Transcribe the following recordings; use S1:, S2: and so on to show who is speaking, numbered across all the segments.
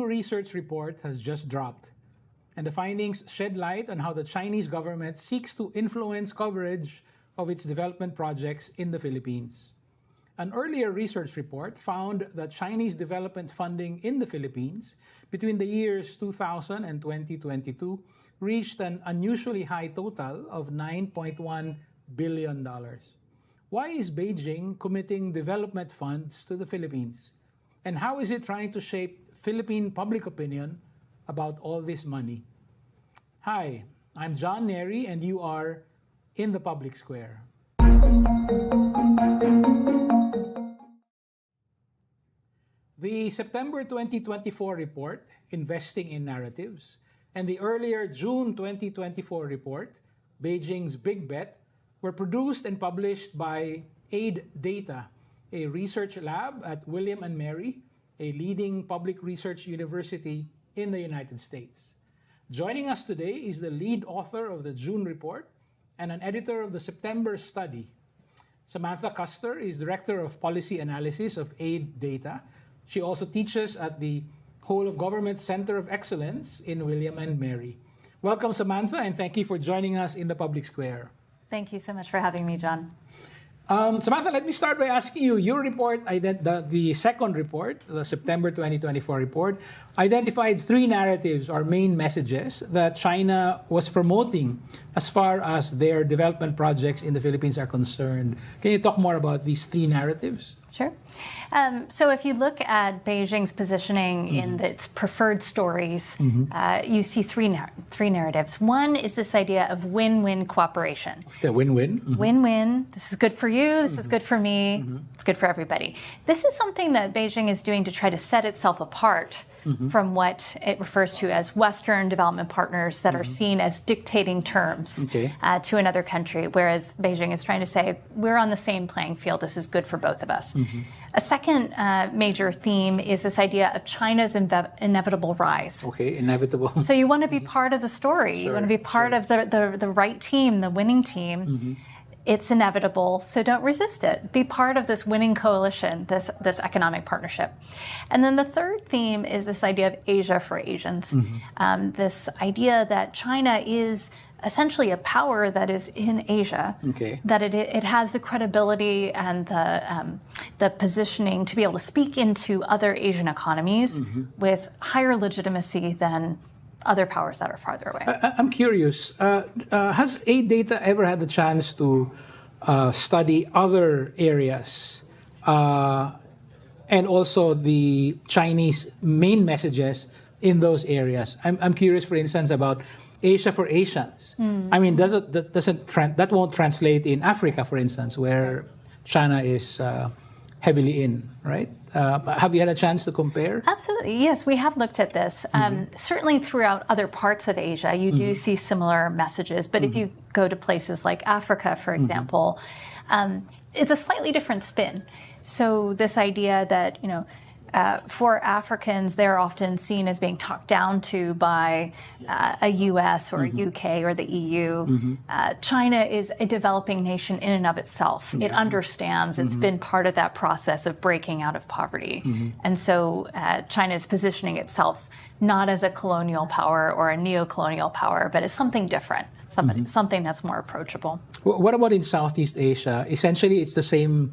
S1: new research report has just dropped, and the findings shed light on how the Chinese government seeks to influence coverage of its development projects in the Philippines. An earlier research report found that Chinese development funding in the Philippines between the years 2000 and 2022 reached an unusually high total of $9.1 billion. Why is Beijing committing development funds to the Philippines? And how is it trying to shape Philippine public opinion about all this money? Hi, I'm John Nery, and you are in the Public Square. The September 2024 report, Investing in Narratives, and the earlier June 2024 report, Beijing's Big Bet, were produced and published by Aid Data, a research lab at William & Mary, a leading public research university in the United States. Joining us today is the lead author of the June report and an editor of the September study. Samantha Custer is Director of Policy Analysis of Aid Data. She also teaches at the Whole of Government Center of Excellence in William & Mary. Welcome, Samantha, and thank you for joining us in the Public Square.
S2: Thank you so much for having me, John.
S1: Samantha, let me start by asking you, your report, the second report, the September 2024 report, identified three narratives or main messages that China was promoting as far as their development projects in the Philippines are concerned. Can you talk more about these three narratives?
S2: Sure. So if you look at Beijing's positioning in its preferred stories, you see three narratives. One is this idea of win-win cooperation.
S1: The win-win?
S2: Win-win. This is good for you. This is good for me. It's good for everybody. This is something that Beijing is doing to try to set itself apart from what it refers to as Western development partners that are seen as dictating terms to another country, whereas Beijing is trying to say, we're on the same playing field. This is good for both of us. A second major theme is this idea of China's inevitable rise.
S1: Okay, inevitable.
S2: So you want to be part of the story. You want to be part of the right team, the winning team. It's inevitable, so don't resist it. Be part of this winning coalition, this economic partnership. And then the third theme is this idea of Asia for Asians. This idea that China is essentially a power that is in Asia, that it has the credibility and the positioning to be able to speak into other Asian economies with higher legitimacy than other powers that are farther away.
S1: I'm curious, has Aid Data ever had the chance to study other areas and also the Chinese main messages in those areas? I'm curious, for instance, about Asia for Asians. I mean, that won't translate in Africa, for instance, where China is heavily in, right? Have you had a chance to compare?
S2: Absolutely, yes, we have looked at this. Certainly throughout other parts of Asia, you do see similar messages, but if you go to places like Africa, for example, it's a slightly different spin. So this idea that, for Africans, they're often seen as being talked down to by a US or a UK or the EU. China is a developing nation in and of itself. It understands. It's been part of that process of breaking out of poverty. And so China is positioning itself not as a colonial power or a neo-colonial power, but as something different, something that's more approachable.
S1: What about in Southeast Asia? Essentially, it's the same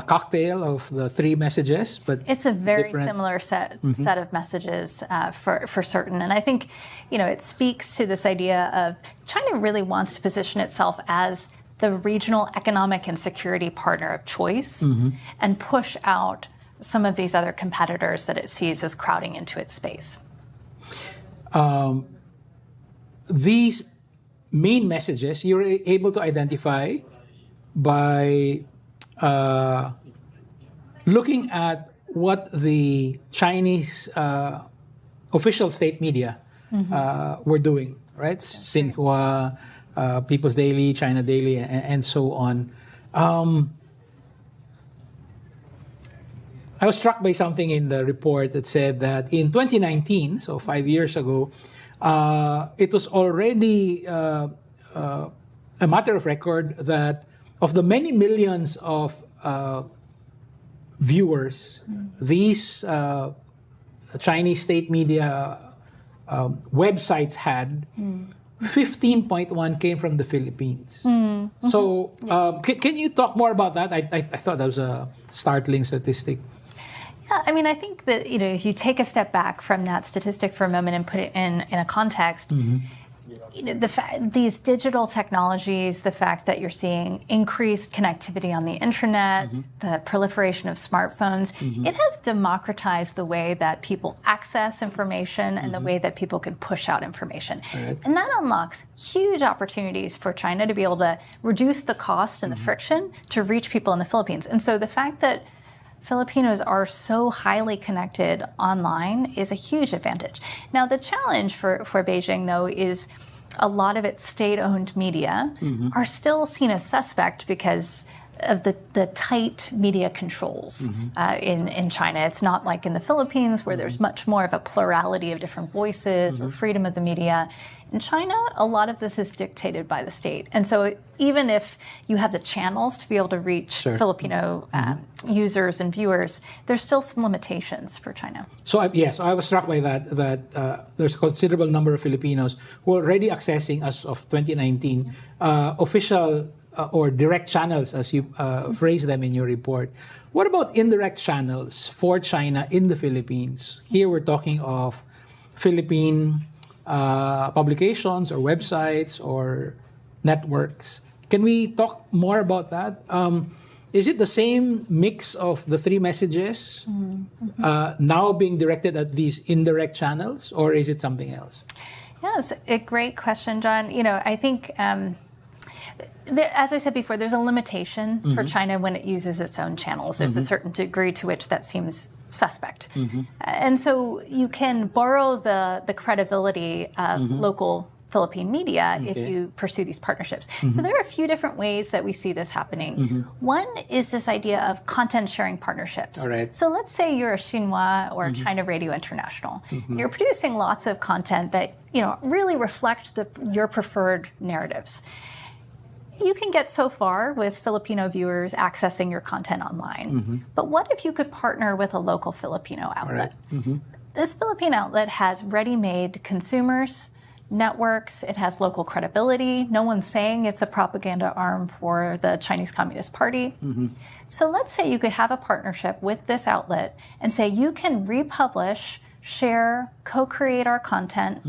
S1: cocktail of the three messages, but
S2: it's a very similar set of messages for certain. And I think, it speaks to this idea of China really wants to position itself as the regional economic and security partner of choice and push out some of these other competitors that it sees as crowding into its space.
S1: These main messages you're able to identify by looking at what the Chinese official state media were doing, right? Xinhua, People's Daily, China Daily, and so on. I was struck by something in the report that said that in 2019, so 5 years ago, it was already a matter of record that of the many millions of viewers these Chinese state media websites had, 15.1 came from the Philippines. So can you talk more about that? I thought that was a startling statistic.
S2: Yeah, I mean, I think that, if you take a step back from that statistic for a moment and put it in a context, these digital technologies, the fact that you're seeing increased connectivity on the internet, the proliferation of smartphones, it has democratized the way that people access information and the way that people can push out information.
S1: Right.
S2: And that unlocks huge opportunities for China to be able to reduce the cost and the friction to reach people in the Philippines. And so the fact that Filipinos are so highly connected online is a huge advantage. Now, the challenge for Beijing, though, is a lot of its state-owned media are still seen as suspect because of the tight media controls in China. It's not like in the Philippines where there's much more of a plurality of different voices or freedom of the media. In China, a lot of this is dictated by the state. And so even if you have the channels to be able to reach Filipino users and viewers, there's still some limitations for China.
S1: So I was struck by that there's a considerable number of Filipinos who are already accessing, as of 2019, official or direct channels, as you phrase them in your report. What about indirect channels for China in the Philippines? Here we're talking of Philippine publications or websites or networks. Can we talk more about that? Is it the same mix of the three messages now being directed at these indirect channels, or is it something else?
S2: Yeah, it's a great question, John. I think, as I said before, there's a limitation for China when it uses its own channels. There's a certain degree to which that seems suspect. And so you can borrow the credibility of local Philippine media if you pursue these partnerships. So there are a few different ways that we see this happening. One is this idea of content sharing partnerships.
S1: All right.
S2: So let's say you're a Xinhua or China Radio International. And you're producing lots of content that really reflect your preferred narratives. You can get so far with Filipino viewers accessing your content online. But what if you could partner with a local Filipino outlet?
S1: Right.
S2: This Philippine outlet has ready-made consumers, networks, it has local credibility. No one's saying it's a propaganda arm for the Chinese Communist Party. So let's say you could have a partnership with this outlet and say you can republish, share, co-create our content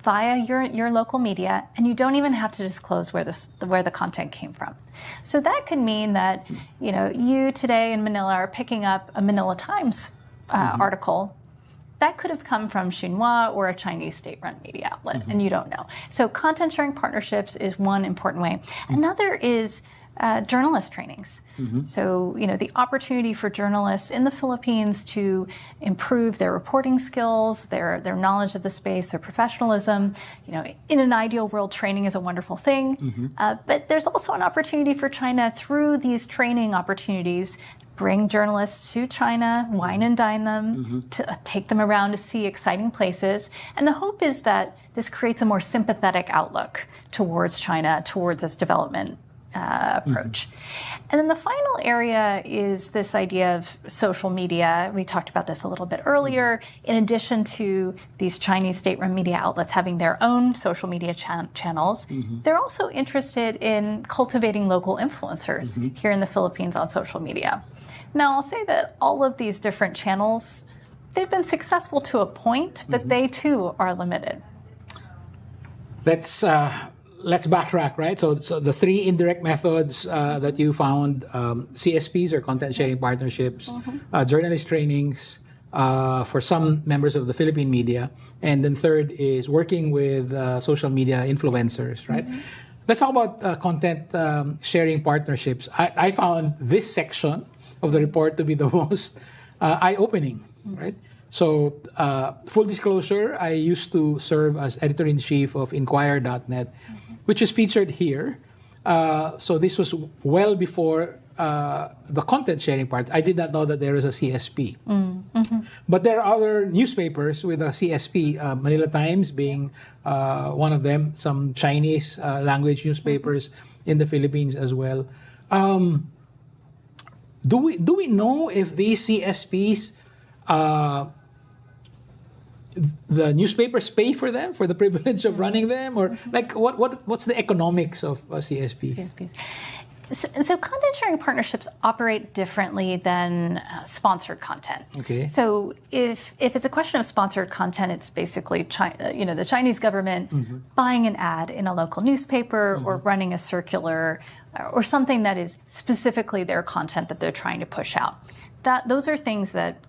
S2: via your local media, and you don't even have to disclose where the content came from. So that could mean that you today in Manila are picking up a Manila Times article that could have come from Xinhua or a Chinese state-run media outlet, and you don't know. So content sharing partnerships is one important way. Another is journalist trainings. So, the opportunity for journalists in the Philippines to improve their reporting skills, their knowledge of the space, their professionalism. In an ideal world, training is a wonderful thing. But there's also an opportunity for China through these training opportunities, bring journalists to China, wine and dine them, to take them around to see exciting places. And the hope is that this creates a more sympathetic outlook towards China, towards its development approach. And then the final area is this idea of social media. We talked about this a little bit earlier. In addition to these Chinese state-run media outlets having their own social media channels, they're also interested in cultivating local influencers here in the Philippines on social media. Now, I'll say that all of these different channels, they've been successful to a point, but they too are limited.
S1: Let's backtrack, right? So the three indirect methods that you found, CSPs or content sharing partnerships, journalist trainings for some members of the Philippine media, and then third is working with social media influencers, right? Let's talk about content sharing partnerships. I found this section of the report to be the most eye-opening, right? So, full disclosure, I used to serve as editor-in-chief of Inquire.net, which is featured here. So this was well before the content sharing part. I did not know that there is a CSP. But there are other newspapers with a CSP, Manila Times being one of them, some Chinese language newspapers in the Philippines as well. Do we know if these CSPs the newspapers pay for them, for the privilege of running them, or like what's the economics of CSPs?
S2: So content sharing partnerships operate differently than sponsored content.
S1: Okay.
S2: So if it's a question of sponsored content, it's basically the Chinese government buying an ad in a local newspaper or running a circular or something that is specifically their content that they're trying to push out. Those are things that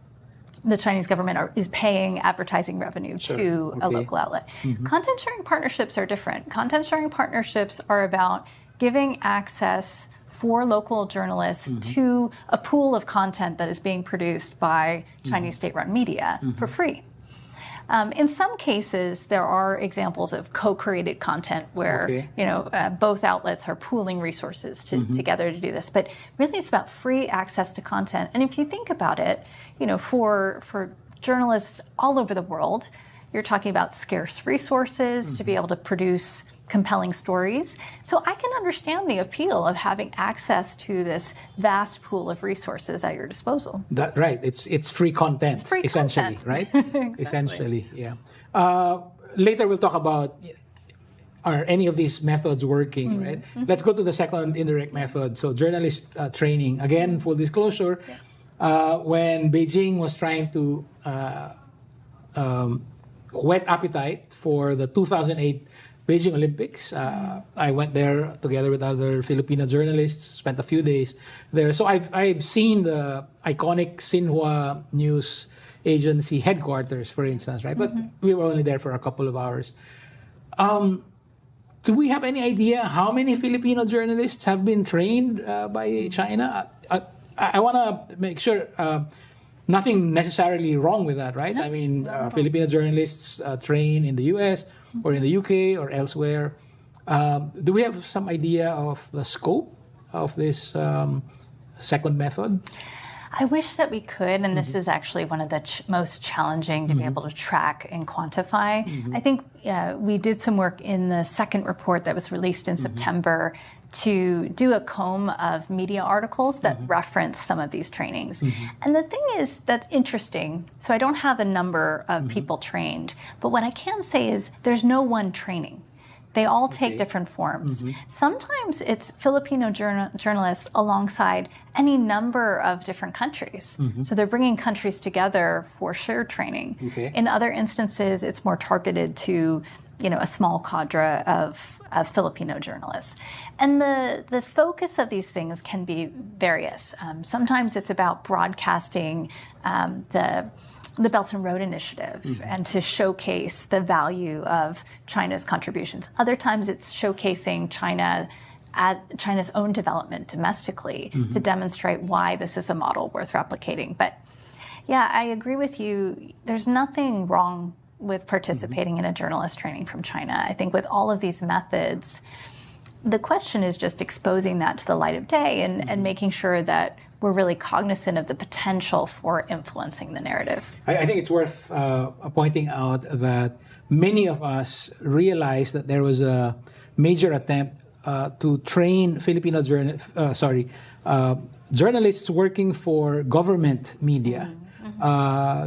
S2: the Chinese government is paying advertising revenue to a local outlet. Content sharing partnerships are different. Content sharing partnerships are about giving access for local journalists to a pool of content that is being produced by Chinese state-run media for free. In some cases, there are examples of co-created content where both outlets are pooling resources together to do this. But really, it's about free access to content. And if you think about it, for journalists all over the world, you're talking about scarce resources to be able to produce compelling stories. So I can understand the appeal of having access to this vast pool of resources at your disposal.
S1: Right. It's free content, essentially, right?
S2: Exactly.
S1: Essentially, yeah. Later we'll talk about are any of these methods working, right? Let's go to the second indirect method. So journalist training. Again, full disclosure, when Beijing was trying to whet appetite for the 2008 Beijing Olympics. I went there together with other Filipino journalists, spent a few days there. So I've seen the iconic Xinhua news agency headquarters, for instance, right? But we were only there for a couple of hours. Do we have any idea how many Filipino journalists have been trained by China? I want to make sure nothing necessarily wrong with that, right? I mean, Filipino journalists train in the U.S., or in the UK or elsewhere. Do we have some idea of the scope of this second method?
S2: I wish that we could, and this is actually one of the most challenging to be able to track and quantify. I think we did some work in the second report that was released in September to do a comb of media articles that reference some of these trainings. And the thing is that's interesting, so I don't have a number of people trained, but what I can say is there's no one training. They all take different forms. Sometimes it's Filipino journalists alongside any number of different countries. So they're bringing countries together for shared training. In other instances, it's more targeted to a small cadre of Filipino journalists. And the focus of these things can be various. Sometimes it's about broadcasting the Belt and Road Initiative and to showcase the value of China's contributions. Other times it's showcasing China's own development domestically to demonstrate why this is a model worth replicating. But yeah, I agree with you. There's nothing wrong with participating in a journalist training from China. I think with all of these methods, the question is just exposing that to the light of day and making sure that we're really cognizant of the potential for influencing the narrative.
S1: I think it's worth pointing out that many of us realized that there was a major attempt to train Filipino journalists working for government media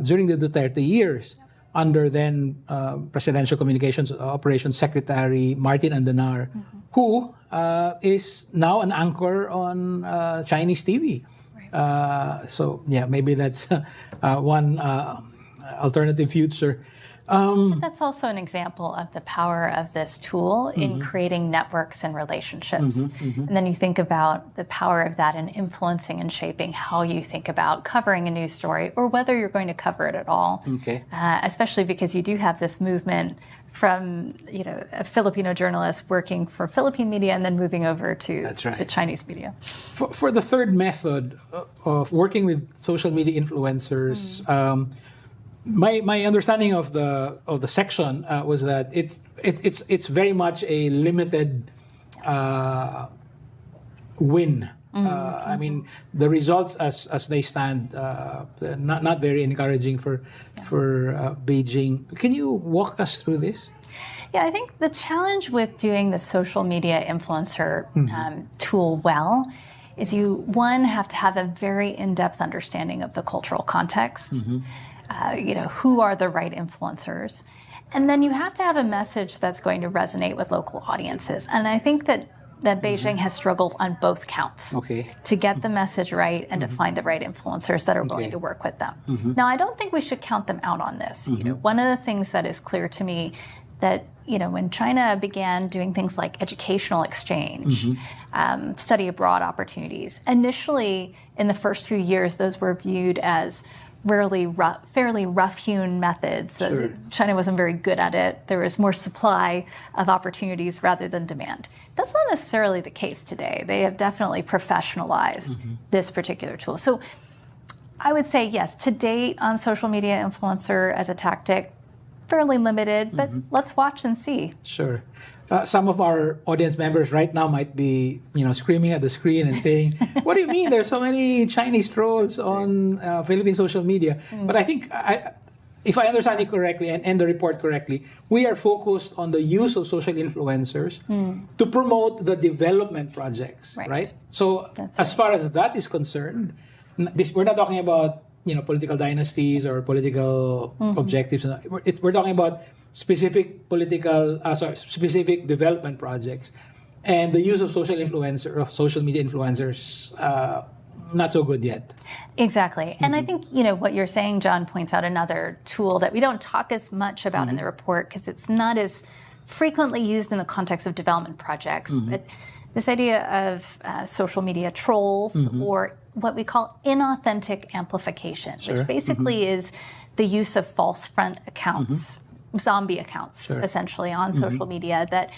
S1: during the Duterte years, under then Presidential Communications Operations Secretary Martin Andar, who is now an anchor on Chinese TV. So yeah, maybe that's one alternative future.
S2: That's also an example of the power of this tool in creating networks and relationships. And then you think about the power of that in influencing and shaping how you think about covering a news story or whether you're going to cover it at all. Especially because you do have this movement from a Filipino journalist working for Philippine media and then moving over to Chinese media.
S1: For the third method of working with social media influencers, my understanding of the section was that it's very much a limited win. I mean, the results as they stand not very encouraging for Beijing. Can you walk us through this?
S2: Yeah, I think the challenge with doing the social media influencer tool well is you have to have a very in-depth understanding of the cultural context. who are the right influencers. And then you have to have a message that's going to resonate with local audiences. And I think that Beijing has struggled on both counts to get the message right and to find the right influencers that are willing to work with them. Now, I don't think we should count them out on this. One of the things that is clear to me that when China began doing things like educational exchange, study abroad opportunities, initially in the first few years, those were viewed as fairly rough-hewn methods.
S1: Sure.
S2: China wasn't very good at it. There was more supply of opportunities rather than demand. That's not necessarily the case today. They have definitely professionalized this particular tool. So I would say, yes, to date on social media influencer as a tactic, fairly limited, but let's watch and see.
S1: Sure. Some of our audience members right now might be, screaming at the screen and saying, "What do you mean? There's so many Chinese trolls on Philippine social media?" But I think, if I understand it correctly and the report correctly, we are focused on the use of social influencers to promote the development projects, right? So as far as that is concerned, we're not talking about political dynasties or political objectives. We're talking about specific specific development projects, and the use of social media influencers, not so good yet.
S2: Exactly, and I think what you're saying, John, points out another tool that we don't talk as much about in the report because it's not as frequently used in the context of development projects. But this idea of social media trolls or what we call inauthentic amplification, which basically is the use of false front accounts. Zombie accounts, essentially, on social media that,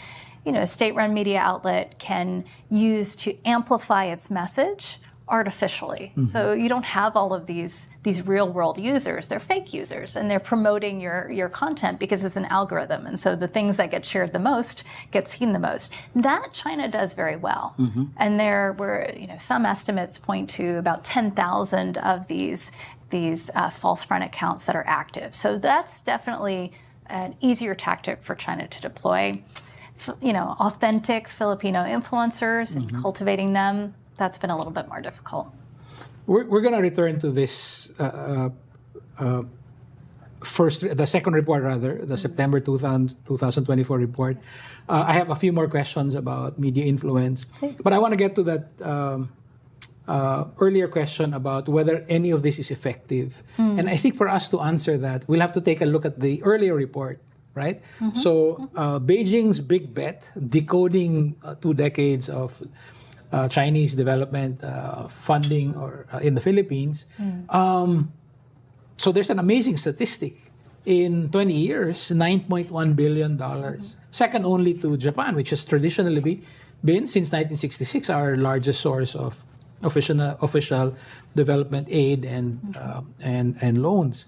S2: a state-run media outlet can use to amplify its message artificially. So you don't have all of these real-world users. They're fake users, and they're promoting your content because it's an algorithm. And so the things that get shared the most get seen the most. That China does very well. And there were, some estimates point to about 10,000 of these false front accounts that are active. So that's definitely an easier tactic for China to deploy. Authentic Filipino influencers and cultivating them, that's been a little bit more difficult.
S1: We're going to return to this the second report, the September 2024 report. I have a few more questions about media influence.
S2: Please.
S1: But I want to get to that earlier question about whether any of this is effective. And I think for us to answer that, we'll have to take a look at the earlier report, right? So Beijing's big bet, decoding 2 decades of Chinese development funding in the Philippines. So there's an amazing statistic. In 20 years, $9.1 billion. Second only to Japan, which has traditionally been, since 1966, our largest source of official development aid and loans.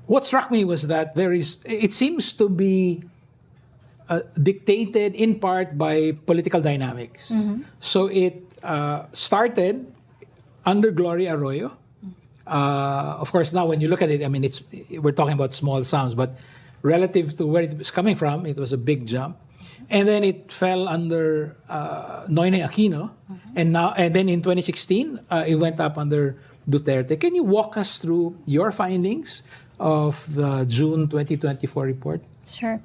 S1: What struck me was that it seems to be dictated in part by political dynamics. So it started under Gloria Arroyo. Of course, now when you look at it, we're talking about small sums, but relative to where it was coming from, it was a big jump. And then it fell under Noynoy Aquino, and then in 2016, it went up under Duterte. Can you walk us through your findings of the June 2024 report?
S2: Sure.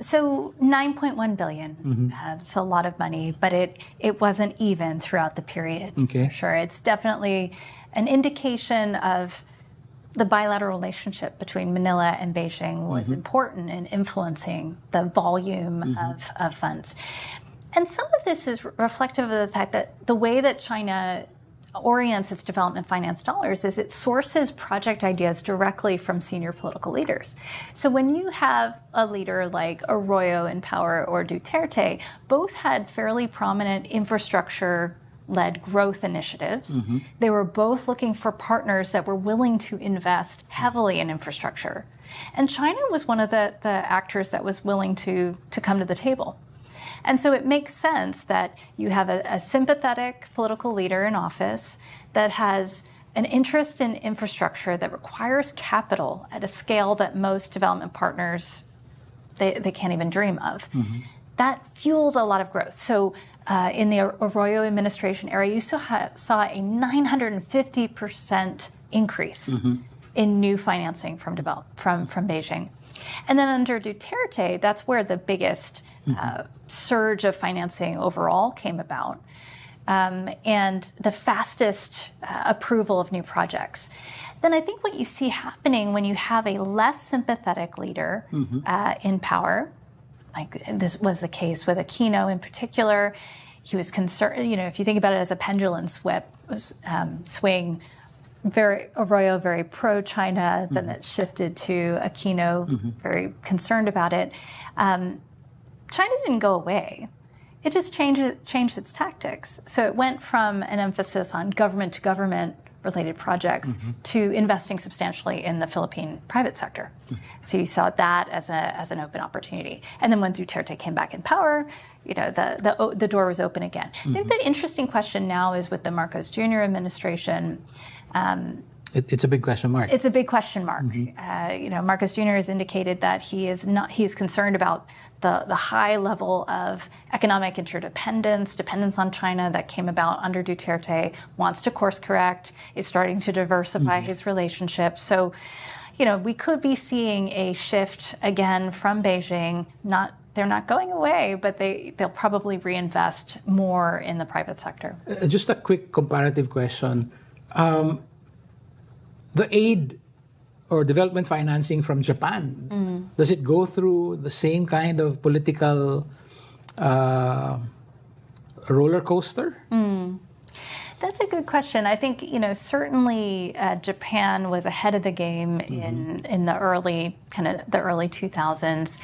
S2: So $9.1 billion, that's a lot of money, but it wasn't even throughout the period.
S1: Okay.
S2: For sure. It's definitely an indication of the bilateral relationship between Manila and Beijing was important in influencing the volume of funds. And some of this is reflective of the fact that the way that China orients its development finance dollars is it sources project ideas directly from senior political leaders. So when you have a leader like Arroyo in power or Duterte, both had fairly prominent infrastructure-led growth initiatives. They were both looking for partners that were willing to invest heavily in infrastructure. And China was one of the actors that was willing to come to the table. And so it makes sense that you have a sympathetic political leader in office that has an interest in infrastructure that requires capital at a scale that most development partners, they can't even dream of. that fueled a lot of growth. So in the Arroyo administration era, you saw a 950% increase in new financing from Beijing. And then under Duterte, that's where the biggest surge of financing overall came about. And the fastest approval of new projects. Then I think what you see happening when you have a less sympathetic leader in power, like this was the case with Aquino in particular, he was concerned, if you think about it as a pendulum swing, Arroyo very pro-China, then it shifted to Aquino, very concerned about it. China didn't go away. It just changed its tactics. So it went from an emphasis on government-to-government related projects to investing substantially in the Philippine private sector. So you saw that as an open opportunity. And then when Duterte came back in power, the door was open again. I think the interesting question now is with the Marcos Jr. administration.
S1: It's a big question mark.
S2: It's a big question mark. Marcos Jr. has indicated that he's concerned about the high level of economic interdependence, dependence on China that came about under Duterte, wants to course correct, is starting to diversify his relationships. So, we could be seeing a shift again from Beijing. They're not going away, but they'll probably reinvest more in the private sector.
S1: Just a quick comparative question. The aid or development financing from Japan, does it go through the same kind of political roller coaster?
S2: That's a good question. I think, certainly Japan was ahead of the game in the early 2000s.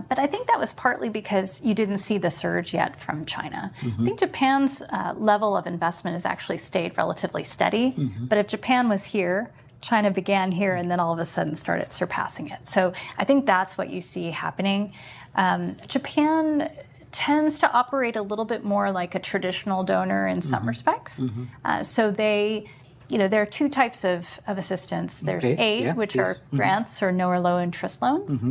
S2: But I think that was partly because you didn't see the surge yet from China. I think Japan's level of investment has actually stayed relatively steady. But if Japan was here, China began here and then all of a sudden started surpassing it. So I think that's what you see happening. Japan tends to operate a little bit more like a traditional donor in some respects. So there are two types of assistance. There's aid, which are grants or no or low interest loans,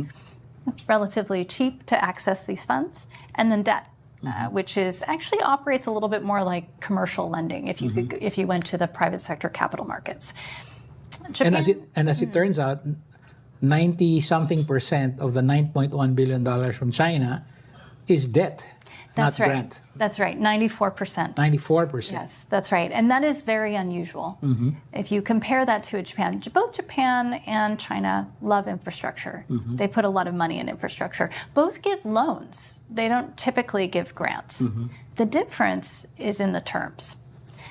S2: relatively cheap to access these funds, and then debt. Which actually operates a little bit more like commercial lending if you went to the private sector capital markets. Japan,
S1: and as it turns out, 90-something% of the $9.1 billion from China is debt, not grant.
S2: That's right, 94%.
S1: 94%.
S2: Yes, that's right. And that is very unusual. If you compare that to Japan, both Japan and China love infrastructure. They put a lot of money in infrastructure. Both give loans. They don't typically give grants. The difference is in the terms.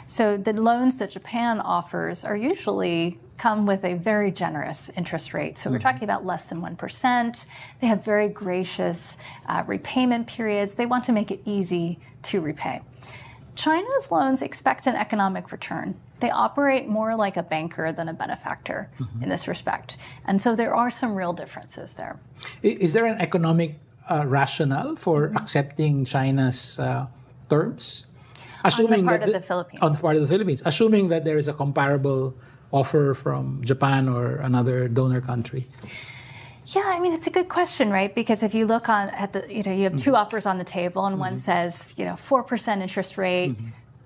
S2: So the loans that Japan offers are usually come with a very generous interest rate. So we're talking about less than 1%. They have very gracious repayment periods. They want to make it easy to repay. China's loans expect an economic return. They operate more like a banker than a benefactor in this respect. And so there are some real differences there.
S1: Is there an economic rationale for accepting China's terms?
S2: Assuming on the part of the Philippines.
S1: On the part of the Philippines. Assuming that there is a comparable offer from Japan or another donor country.
S2: Yeah, it's a good question, right? Because if you look at the, you have two offers on the table, and one says, 4% interest rate,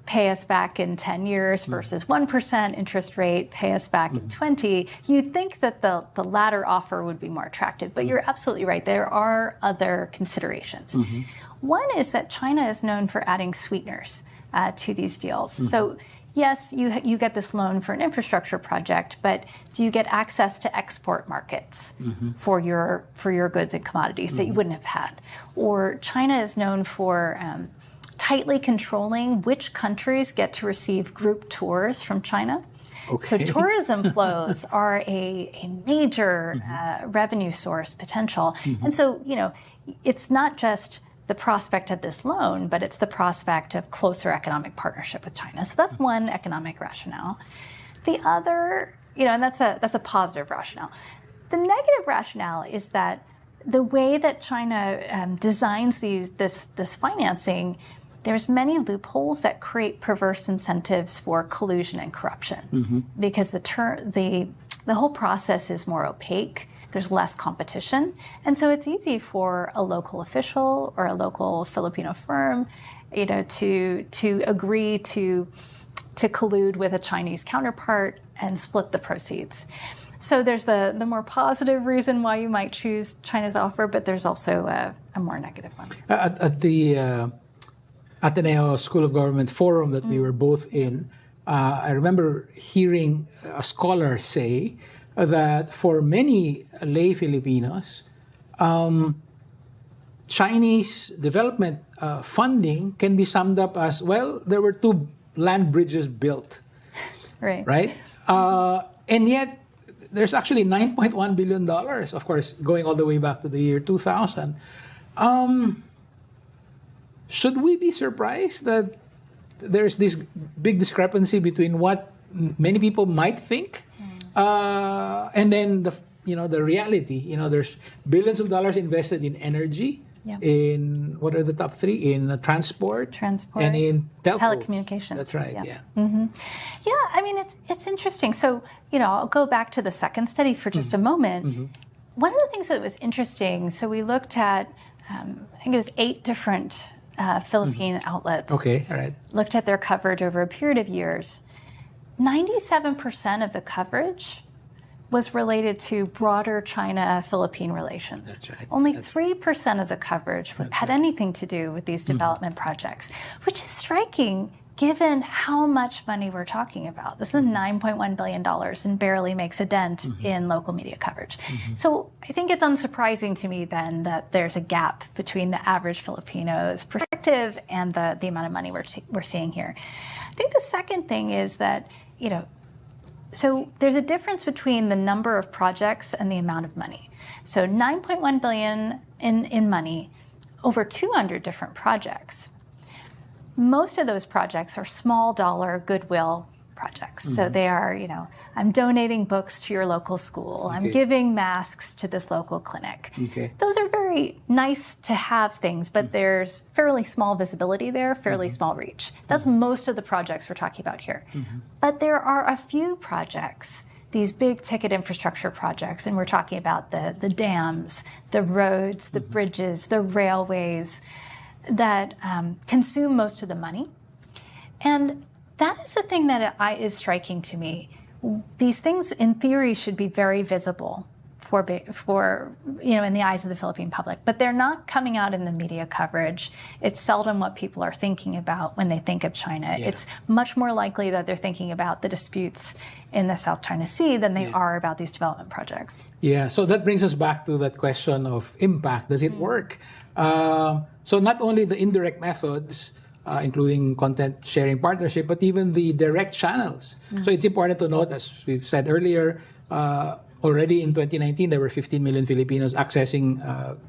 S2: pay us back in 10 years, versus 1% interest rate, pay us back in 20. You'd think that the latter offer would be more attractive, but you're absolutely right. There are other considerations. One is that China is known for adding sweeteners to these deals. So yes, you get this loan for an infrastructure project, but do you get access to export markets for your goods and commodities that you wouldn't have had? Or China is known for tightly controlling which countries get to receive group tours from China. So tourism flows are a major revenue source potential. And so, it's not just the prospect of this loan, but it's the prospect of closer economic partnership with China. So that's one economic rationale. The other, and that's a positive rationale. The negative rationale is that the way that China designs this financing, there's many loopholes that create perverse incentives for collusion and corruption, because the whole process is more opaque. there's less competition. And so it's easy for a local official or a local Filipino firm, to agree to collude with a Chinese counterpart and split the proceeds. So there's the more positive reason why you might choose China's offer, but there's also a more negative one.
S1: At the Ateneo School of Government forum that we were both in, I remember hearing a scholar say that for many lay Filipinos, Chinese development funding can be summed up as, well, there were 2 land bridges built. Right? And yet, there's actually $9.1 billion, of course, going all the way back to the year 2000. Should we be surprised that there's this big discrepancy between what many people might think and then the reality? There's billions of dollars invested in energy, in what are the top 3? In transport, and in
S2: telecommunications.
S1: That's right.
S2: Yeah. Yeah, I mean, it's interesting. So, I'll go back to the second study for just a moment. One of the things that was interesting, so we looked at, I think it was 8 different Philippine outlets.
S1: Okay, all right.
S2: Looked at their coverage over a period of years. 97% of the coverage was related to broader China-Philippine relations.
S1: That's right.
S2: Only 3% of the coverage had anything to do with these development projects, which is striking given how much money we're talking about. This is $9.1 billion and barely makes a dent in local media coverage. So I think it's unsurprising to me then that there's a gap between the average Filipino's perspective and the amount of money we're seeing here. I think the second thing is that, so there's a difference between the number of projects and the amount of money. So $9.1 billion in money, over 200 different projects. Most of those projects are small dollar goodwill projects. So they are, I'm donating books to your local school. I'm giving masks to this local clinic. Those are very nice to have things, but there's fairly small visibility there, fairly small reach. That's most of the projects we're talking about here. But there are a few projects, these big ticket infrastructure projects, and we're talking about the dams, the roads, the bridges, the railways, that consume most of the money. And that is the thing that is striking to me. These things, in theory, should be very visible for in the eyes of the Philippine public, but they're not coming out in the media coverage. It's seldom what people are thinking about when they think of China. It's much more likely that they're thinking about the disputes in the South China Sea than they are about these development projects.
S1: Yeah, so that brings us back to that question of impact. Does it work? So not only the indirect methods, including content sharing partnership, but even the direct channels. So it's important to note, as we've said earlier, already in 2019, there were 15 million Filipinos accessing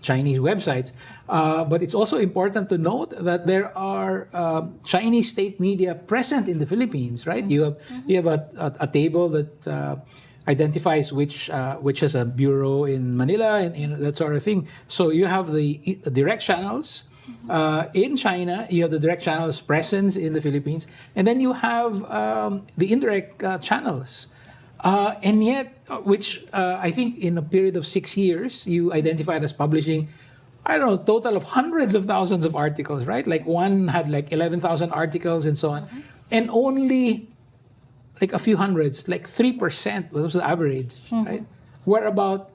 S1: Chinese websites. But it's also important to note that there are Chinese state media present in the Philippines, right? You have a table that identifies which has a bureau in Manila and that sort of thing. So you have the direct channels in China, you have the direct channels presence in the Philippines, and then you have the indirect channels. And yet, which I think in a period of 6 years, you identified as publishing, I don't know, total of hundreds of thousands of articles, right? Like one had like 11,000 articles and so on. And only like a few hundreds, like 3%, was the average, right? Were about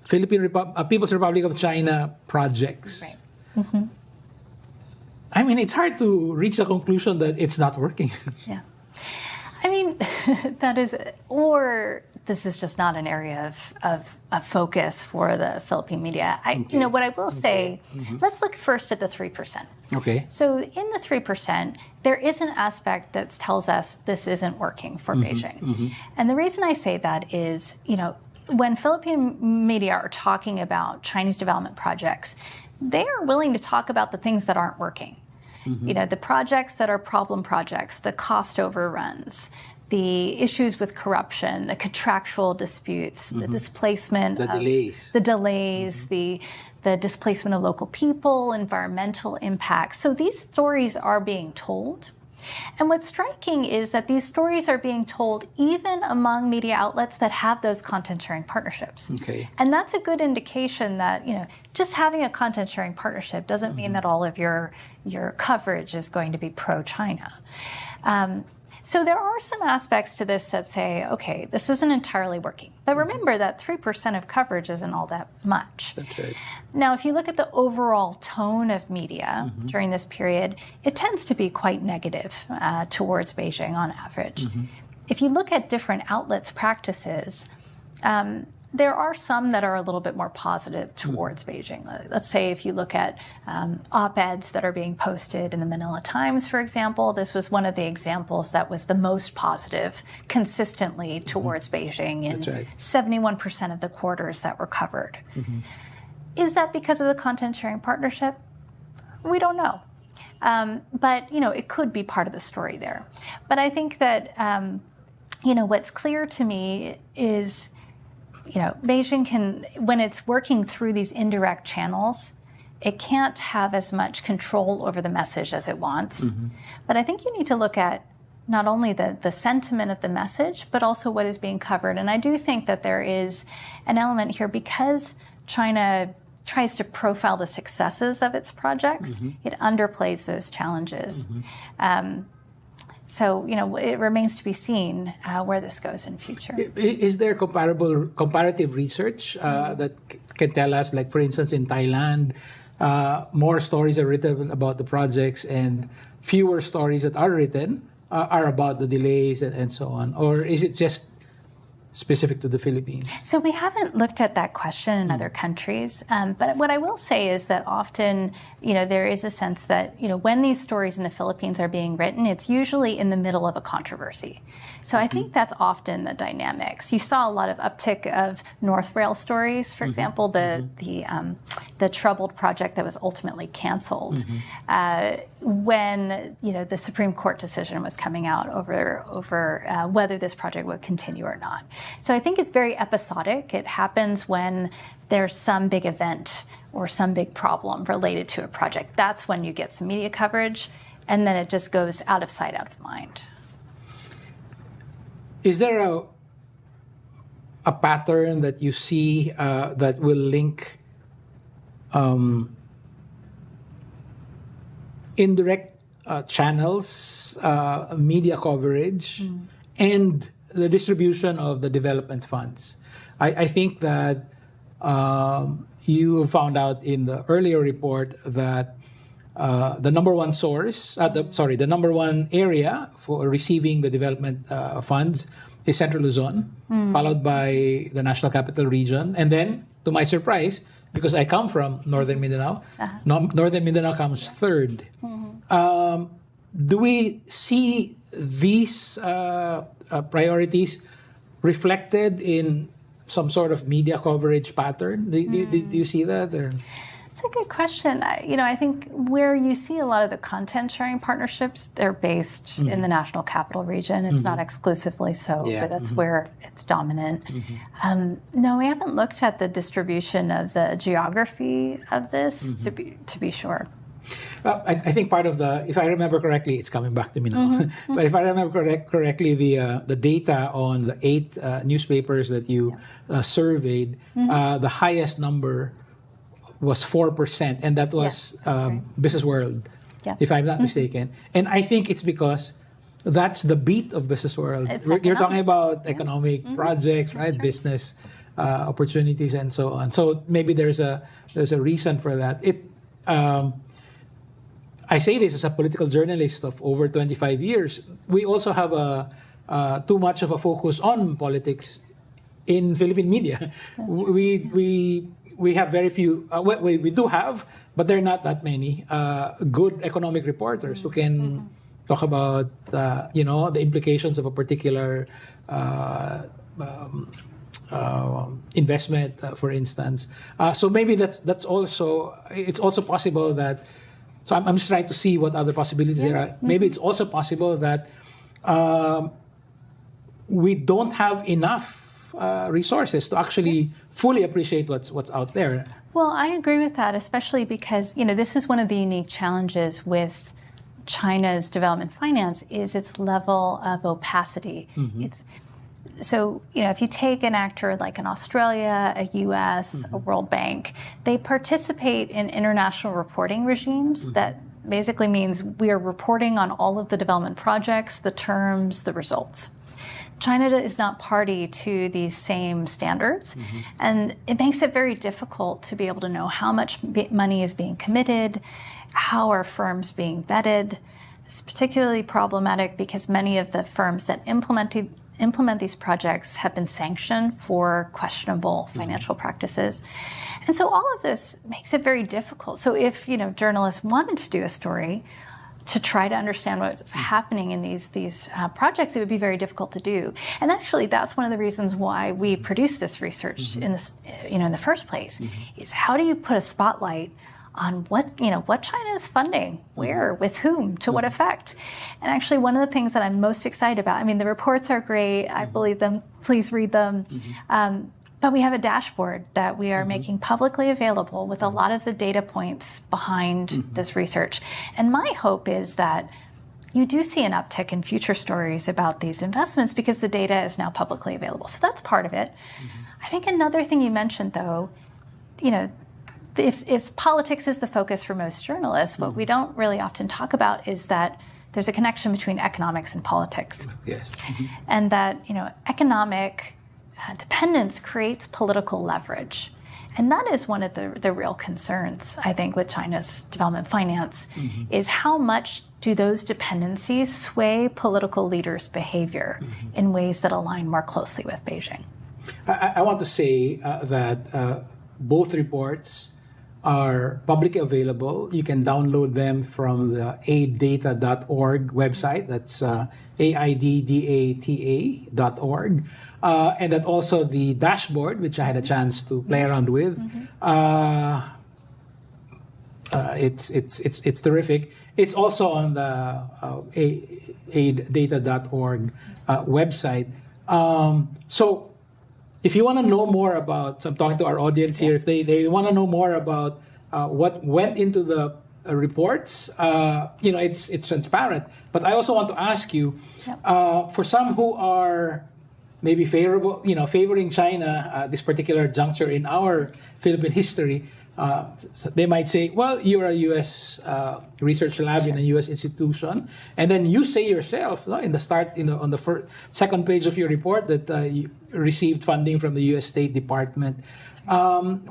S1: People's Republic of China projects.
S2: Right.
S1: I mean, it's hard to reach a conclusion that it's not working.
S2: Yeah. I mean, that is, or this is just not an area of focus for the Philippine media. What I will say, let's look first at the 3%.
S1: Okay.
S2: So in the 3%, there is an aspect that tells us this isn't working for Beijing. And the reason I say that is, when Philippine media are talking about Chinese development projects, they are willing to talk about the things that aren't working. The projects that are problem projects, the cost overruns, the issues with corruption, the contractual disputes, the displacement, the delays, the displacement of local people, environmental impacts. So these stories are being told. And what's striking is that these stories are being told even among media outlets that have those content sharing partnerships.
S1: Okay.
S2: And that's a good indication that, just having a content sharing partnership doesn't mean that all of your coverage is going to be pro-China. So there are some aspects to this that say, okay, this isn't entirely working. But remember that 3% of coverage isn't all that much.
S1: That's right.
S2: Now, if you look at the overall tone of media during this period, it tends to be quite negative towards Beijing on average. If you look at different outlets' practices, there are some that are a little bit more positive towards Beijing. Let's say if you look at op-eds that are being posted in the Manila Times, for example, this was one of the examples that was the most positive consistently towards Beijing in 71% of the quarters that were covered. Is that because of the content sharing partnership? We don't know. But, it could be part of the story there. But I think that, what's clear to me is, Beijing can, when it's working through these indirect channels, it can't have as much control over the message as it wants. But I think you need to look at not only the sentiment of the message, but also what is being covered. And I do think that there is an element here because China tries to profile the successes of its projects, it underplays those challenges. So, it remains to be seen where this goes in future.
S1: Is there comparative research that can tell us, like, for instance, in Thailand, more stories are written about the projects and fewer stories that are written are about the delays and so on? Or is it just specific to the Philippines?
S2: So we haven't looked at that question in other countries. But what I will say is that often, there is a sense that, when these stories in the Philippines are being written, it's usually in the middle of a controversy. So I think that's often the dynamics. You saw a lot of uptick of North Rail stories, for example, the troubled project that was ultimately canceled when, the Supreme Court decision was coming out over whether this project would continue or not. So I think it's very episodic. It happens when there's some big event or some big problem related to a project. That's when you get some media coverage, and then it just goes out of sight, out of mind.
S1: Is there a pattern that you see that will link indirect channels, media coverage, and the distribution of the development funds? I think that you found out in the earlier report that the number one source, the number one area for receiving the development funds is Central Luzon, followed by the National Capital Region, and then, to my surprise, because I come from Northern Mindanao, Northern Mindanao comes third. Do we see these priorities reflected in some sort of media coverage pattern? Do you see that? Or?
S2: It's a good question. I think where you see a lot of the content sharing partnerships, they're based in the National Capital Region. It's not exclusively so, but that's where it's dominant. No, we haven't looked at the distribution of the geography of this to be sure.
S1: Well, I think part of if I remember correctly, it's coming back to me now. But if I remember correctly, the data on the 8 newspapers that you surveyed, the highest number was 4%, and that was Business World, if I'm not mistaken. And I think it's because that's the beat of Business World. You're talking about economic projects, right? That's business opportunities and so on. So maybe there's a reason for that. I say this as a political journalist of over 25 years. We also have too much of a focus on politics in Philippine media. We have very few, we do have, but there are not that many good economic reporters who can talk about, the implications of a particular investment, for instance. So maybe it's also possible that, so I'm just trying to see what other possibilities there are. Maybe it's also possible that we don't have enough resources to actually fully appreciate what's out there.
S2: Well, I agree with that, especially because this is one of the unique challenges with China's development finance is its level of opacity. So, if you take an actor like an Australia, a US, a World Bank, they participate in international reporting regimes that basically means we are reporting on all of the development projects, the terms, the results. China is not party to these same standards, and it makes it very difficult to be able to know how much money is being committed, how are firms being vetted. It's particularly problematic because many of the firms that implement these projects have been sanctioned for questionable financial practices. And so all of this makes it very difficult. So if journalists wanted to do a story to try to understand what's happening in these projects, it would be very difficult to do. And actually, that's one of the reasons why we produce this research in this, in the first place, is how do you put a spotlight on what China is funding, where, with whom, to what effect. And actually, one of the things that I'm most excited about, the reports are great, I believe them, please read them, but we have a dashboard that we are making publicly available with a lot of the data points behind this research. And my hope is that you do see an uptick in future stories about these investments because the data is now publicly available. So that's part of it. I think another thing you mentioned, though, if politics is the focus for most journalists, what we don't really often talk about is that there's a connection between economics and politics.
S1: Yes.
S2: And that, economic dependence creates political leverage. And that is one of the real concerns, I think, with China's development finance, is how much do those dependencies sway political leaders' behavior in ways that align more closely with Beijing?
S1: I want to say that both reports are publicly available. You can download them from the aiddata.org website. That's aiddata.org. And that also the dashboard, which I had a chance to play around with. It's terrific. It's also on the aiddata.org website. So if you want to know more about, so I'm talking to our audience here, if they want to know more about what went into the reports, it's transparent. But I also want to ask you, for some who are maybe favoring China this particular juncture in our Philippine history, they might say, well, you're a U.S. research lab in a U.S. institution, and then you say yourself in the start, on the second page of your report that you received funding from the U.S. State Department. I know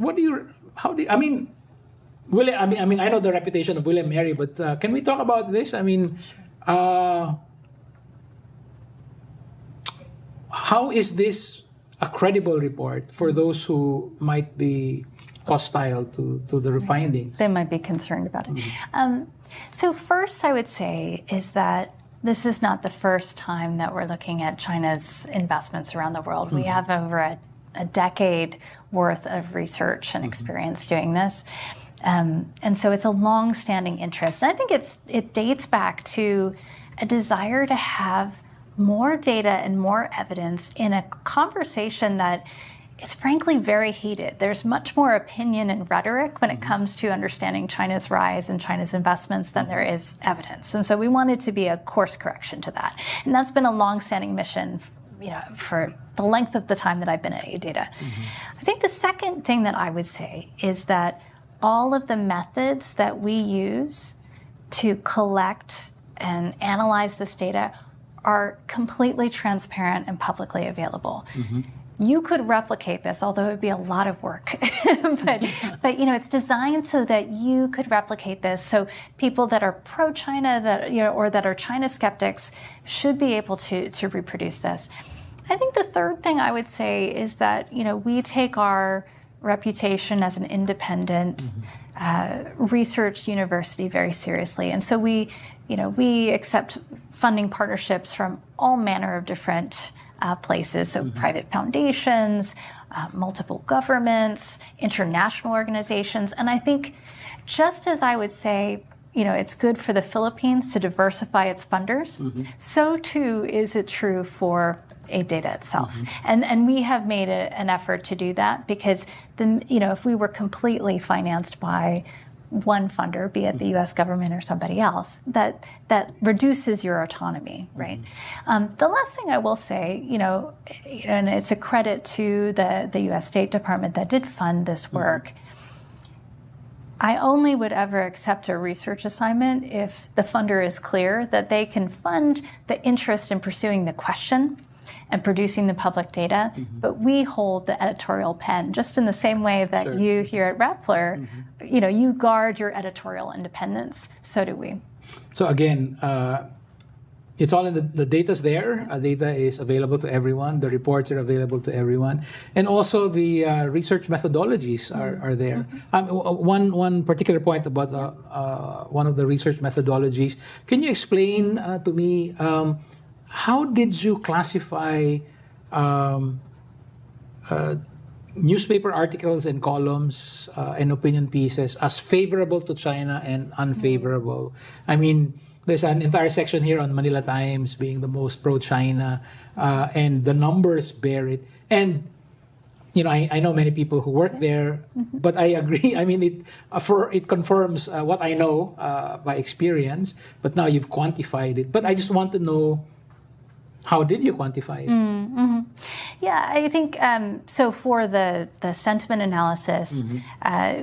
S1: the reputation of William Nery, but can we talk about this? How is this a credible report for those who might be hostile to the findings?
S2: They might be concerned about it. So first, I would say is that this is not the first time that we're looking at China's investments around the world. We have over a decade worth of research and experience doing this. And so it's a long-standing interest. And I think it dates back to a desire to have more data and more evidence in a conversation that is frankly very heated. There's much more opinion and rhetoric when it comes to understanding China's rise and China's investments than there is evidence. And so we wanted to be a course correction to that. And that's been a long-standing mission for the length of the time that I've been at AData. I think the second thing that I would say is that all of the methods that we use to collect and analyze this data are completely transparent and publicly available. You could replicate this, although it would be a lot of work. but it's designed so that you could replicate this. So people that are pro-China or that are China skeptics should be able to reproduce this. I think the third thing I would say is that we take our reputation as an independent research university very seriously, and so we accept funding partnerships from all manner of different places, so private foundations, multiple governments, international organizations. And I think just as I would say, it's good for the Philippines to diversify its funders, so too is it true for AData itself. And we have made an effort to do that because if we were completely financed by one funder, be it the U.S. government or somebody else, that reduces your autonomy, right? The last thing I will say, and it's a credit to the U.S. State Department that did fund this work. I only would ever accept a research assignment if the funder is clear that they can fund the interest in pursuing the question and producing the public data, but we hold the editorial pen, just in the same way that you here at Rappler, you guard your editorial independence, so do we.
S1: So again, it's all in the data's there. Data is available to everyone. The reports are available to everyone. And also the research methodologies are there. One particular point about one of the research methodologies. Can you explain to me how did you classify newspaper articles and columns and opinion pieces as favorable to China and unfavorable? I mean, there's an entire section here on Manila Times being the most pro-China, and the numbers bear it. And I know many people who work there, but I agree. I mean, it confirms what I know by experience. But now you've quantified it. But I just want to know, how did you quantify it?
S2: Yeah, I think so. For the sentiment analysis,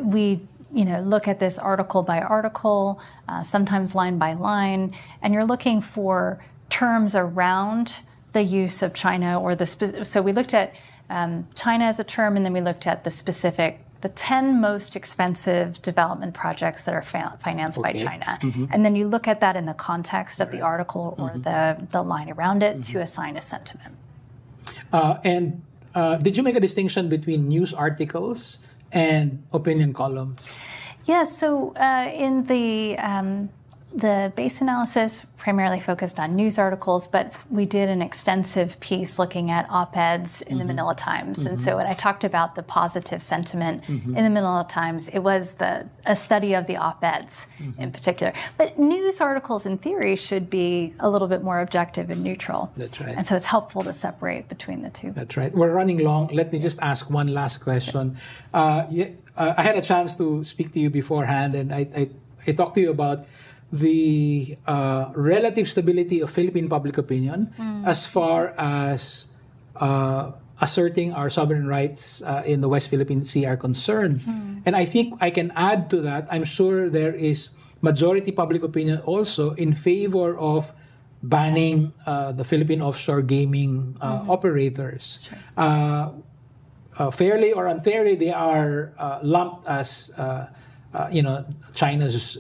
S2: we look at this article by article, sometimes line by line, and you're looking for terms around the use of China or so we looked at China as a term, and then we looked at the 10 most expensive development projects that are financed by China. And then you look at that in the context of the article or the line around it to assign a sentiment.
S1: And did you make a distinction between news articles and opinion column?
S2: Yeah, so in the base analysis primarily focused on news articles, but we did an extensive piece looking at op-eds in the Manila Times. And so when I talked about the positive sentiment in the Manila Times, it was a study of the op-eds in particular. But news articles, in theory, should be a little bit more objective and neutral.
S1: That's right.
S2: And so it's helpful to separate between the two.
S1: That's right. We're running long. Let me just ask one last question. I had a chance to speak to you beforehand, and I talked to you about the relative stability of Philippine public opinion as far as asserting our sovereign rights in the West Philippine Sea are concerned. And I think I can add to that, I'm sure there is majority public opinion also in favor of banning the Philippine offshore gaming operators. Sure. Fairly or unfairly, they are lumped as China's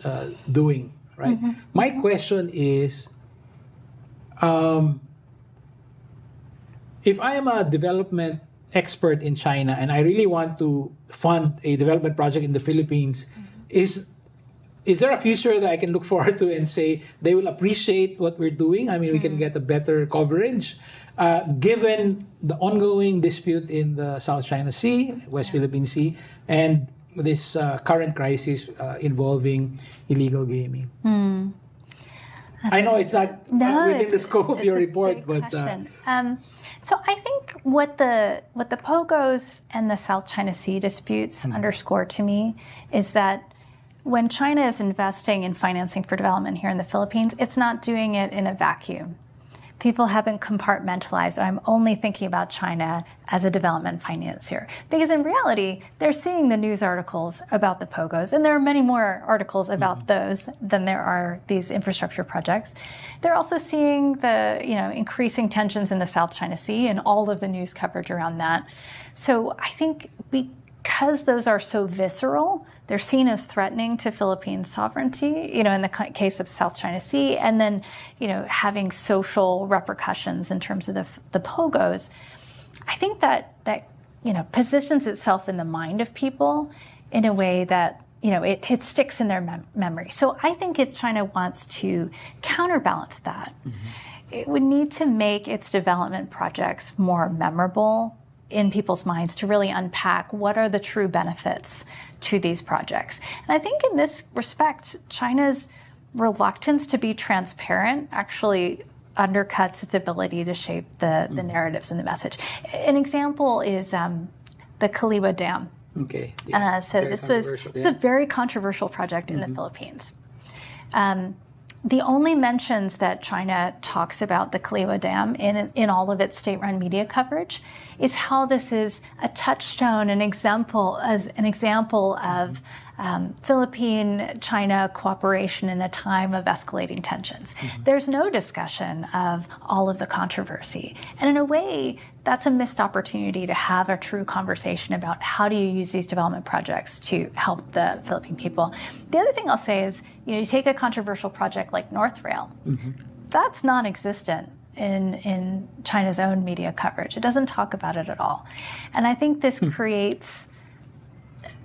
S1: doing. Right. My question is, if I am a development expert in China and I really want to fund a development project in the Philippines, is there a future that I can look forward to and say they will appreciate what we're doing? I mean, we can get a better coverage, given the ongoing dispute in the South China Sea, West Philippine Sea, and this current crisis involving illegal gaming. I know it's not within the scope of your report, but
S2: so I think what the POGOs and the South China Sea disputes underscore to me is that when China is investing in financing for development here in the Philippines, it's not doing it in a vacuum. People haven't compartmentalized, I'm only thinking about China as a development financier. Because in reality, they're seeing the news articles about the POGOs, and there are many more articles about those than there are these infrastructure projects. They're also seeing the increasing tensions in the South China Sea and all of the news coverage around that. So I think because those are so visceral, they're seen as threatening to Philippine sovereignty, in the case of South China Sea, and then, having social repercussions in terms of the POGOs. I think that positions itself in the mind of people in a way that, it sticks in their memory. So I think if China wants to counterbalance that, it would need to make its development projects more memorable in people's minds, to really unpack what are the true benefits to these projects. And I think in this respect, China's reluctance to be transparent actually undercuts its ability to shape the narratives and the message. An example is the Kaliwa Dam
S1: Okay. Yeah.
S2: So this is a very controversial project in the Philippines. The only mentions that China talks about the Kaliwa Dam in all of its state-run media coverage is how this is a touchstone, an example of Philippine-China cooperation in a time of escalating tensions. There's no discussion of all of the controversy. And in a way, that's a missed opportunity to have a true conversation about how do you use these development projects to help the Philippine people. The other thing I'll say is, you take a controversial project like North Rail. That's non-existent in China's own media coverage. It doesn't talk about it at all. And I think this creates,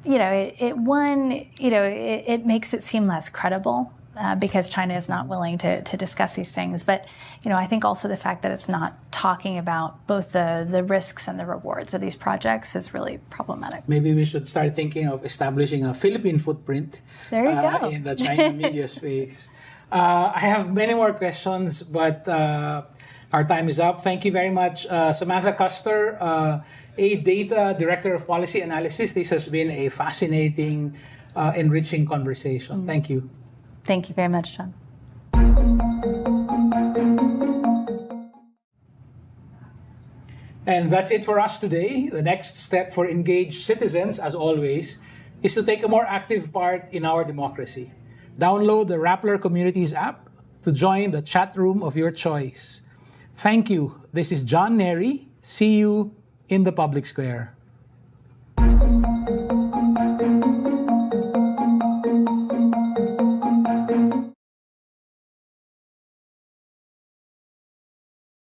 S2: it makes it seem less credible because China is not willing to discuss these things. But, I think also the fact that it's not talking about both the risks and the rewards of these projects is really problematic.
S1: Maybe we should start thinking of establishing a Philippine footprint in the China media space. I have many more questions, but our time is up. Thank you very much, Samantha Custer, a data director of policy analysis. This has been a fascinating, enriching conversation. Thank you.
S2: Thank you very much, John.
S1: And that's it for us today. The next step for engaged citizens, as always, is to take a more active part in our democracy. Download the Rappler Communities app to join the chat room of your choice. Thank you. This is John Nery. See you in the public square.